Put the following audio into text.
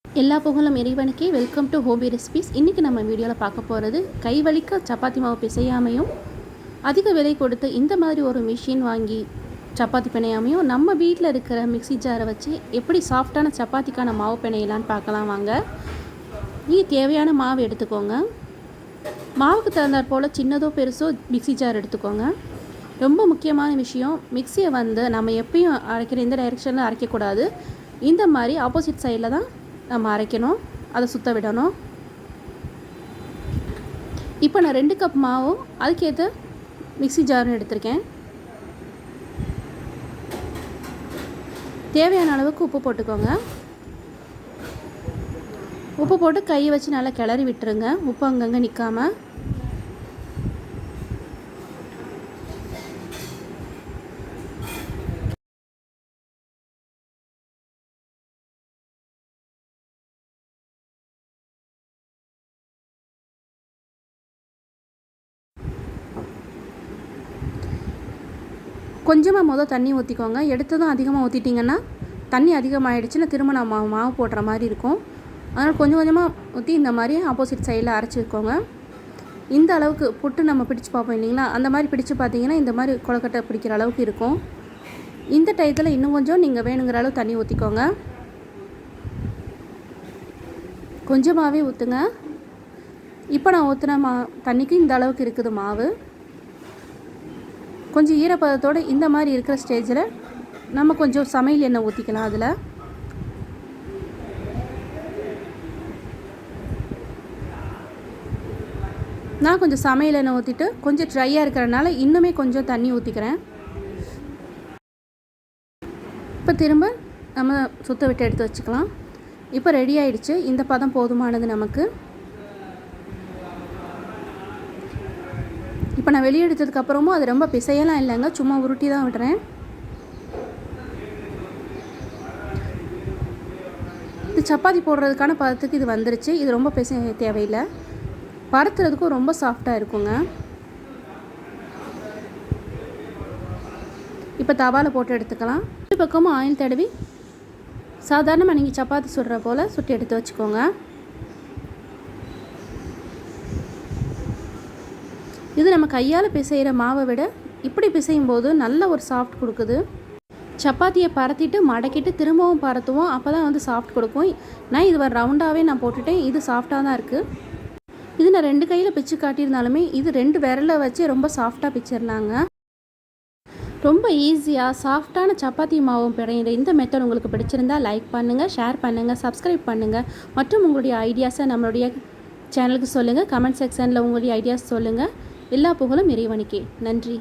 எல்லா புகழும் இறைவனுக்கே. Welcome to hobby recipes. இன்றைக்கி நம்ம வீடியோவில் பார்க்க போகிறது கைவலிக்க சப்பாத்தி மாவு பிசையாமையும் அதிக விலை கொடுத்து இந்த மாதிரி ஒரு மிஷின் வாங்கி சப்பாத்தி பிணையாமையும் நம்ம வீட்டில் இருக்கிற மிக்ஸி ஜாரை வச்சு எப்படி சாஃப்டான சப்பாத்திக்கான மாவு பிணையலான்னு பார்க்கலாம் வாங்க. நீங்கள் தேவையான மாவு எடுத்துக்கோங்க. மாவுக்கு தகுந்தாற் போல் சின்னதோ பெருசோ மிக்ஸி ஜார் எடுத்துக்கோங்க. ரொம்ப முக்கியமான விஷயம், மிக்ஸியை நம்ம எப்பயும் அரைக்கிற இந்த டைரெக்ஷனில் அரைக்கக்கூடாது. இந்த மாதிரி ஆப்போசிட் சைடில் தான் நம்ம அரைக்கணும், அதை சுத்த விடணும். இப்போ நான் 2 கப் மாவும் அதுக்கேற்ற மிக்ஸி ஜாரும் எடுத்திருக்கேன். தேவையான அளவுக்கு உப்பு போட்டுக்கோங்க. உப்பு போட்டு கையை வச்சு நல்லா கிளறி விட்டுருங்க, உப்பு அங்கங்கே நிற்காமல். கொஞ்சமாக தண்ணி ஊற்றிக்கோங்க. எடுத்ததும் அதிகமாக ஊற்றிட்டிங்கன்னா தண்ணி அதிகமாகிடுச்சுன்னா திரும்ப நான் மாவு போடுற மாதிரி இருக்கும். அதனால் கொஞ்சம் கொஞ்சமாக ஊற்றி இந்த மாதிரி ஆப்போசிட் சைடில் அரைச்சிக்கோங்க. இந்த அளவுக்கு புட்டு நம்ம பிடிச்சு பார்ப்போம் இல்லைங்களா, அந்த மாதிரி பிடிச்சு பார்த்தீங்கன்னா இந்த மாதிரி கொழுக்கட்டை பிடிக்கிற அளவுக்கு இருக்கும். இந்த டயத்தில் இன்னும் கொஞ்சம் நீங்கள் வேணுங்கிற அளவு தண்ணி ஊற்றிக்கோங்க. கொஞ்சமாகவே ஊற்றுங்க. இப்போ நான் ஊற்றின தண்ணிக்கு இந்த அளவுக்கு இருக்குது மாவு. கொஞ்சம் ஈரப்பதத்தோடு இந்த மாதிரி இருக்கிற ஸ்டேஜில் நம்ம கொஞ்சம் சமையல் எண்ணெய் ஊற்றிக்கலாம். அதில் நான் கொஞ்சம் சமையல் எண்ணெய் ஊற்றிட்டு கொஞ்சம் ட்ரையாக இருக்கிறனால இன்னுமே கொஞ்சம் தண்ணி ஊற்றிக்கிறேன். இப்போ திரும்ப நம்ம சுத்த விட்டு எடுத்து வச்சுக்கலாம். இப்போ ரெடி ஆகிடுச்சு. இந்த பதம் போதுமானது நமக்கு. இப்போ நான் வெளியே எடுத்ததுக்கப்புறமும் அது ரொம்ப பிசையெல்லாம் இல்லைங்க, சும்மா உருட்டி தான் விடுறேன். இது சப்பாத்தி போடுறதுக்கான பதத்துக்கு இது வந்துருச்சு. இது ரொம்ப பிசைய தேவையில்லை, பருத்துறதுக்கும் ரொம்ப சாஃப்டாக இருக்குங்க. இப்போ தவாவில் போட்டு எடுத்துக்கலாம். ஒரு பக்கமும் ஆயில் தடவி சாதாரணமாக நீங்கள் சப்பாத்தி சுடுற போல் சுட்டு எடுத்து வச்சுக்கோங்க. இது நம்ம கையால் பிசைகிற மாவை விட இப்படி பிசையும் போது நல்ல ஒரு சாஃப்ட் கொடுக்குது. சப்பாத்தியை பரத்திட்டு மடக்கிட்டு திரும்பவும் பரத்துவோம், அப்போ தான் சாஃப்ட் கொடுக்கும். நான் இது ரவுண்டாகவே நான் போட்டுட்டேன். இது சாஃப்டாக தான் இருக்குது. இது நான் 2 கையில் பிச்சு காட்டியிருந்தாலுமே இது 2 விரலை வச்சு ரொம்ப சாஃப்டாக பிச்சிடலாங்க. ரொம்ப ஈஸியாக சாஃப்டான சப்பாத்தி மாவும் பிணையிற இந்த மெத்தட் உங்களுக்கு பிடிச்சிருந்தா லைக் பண்ணுங்கள், ஷேர் பண்ணுங்கள், சப்ஸ்கிரைப் பண்ணுங்கள். மற்றும் உங்களுடைய ஐடியாஸை நம்மளுடைய சேனலுக்கு சொல்லுங்கள். கமெண்ட் செக்ஷனில் உங்களுடைய ஐடியாஸ் சொல்லுங்கள். எல்லா புகழும் இறைவனுக்கே. நன்றி.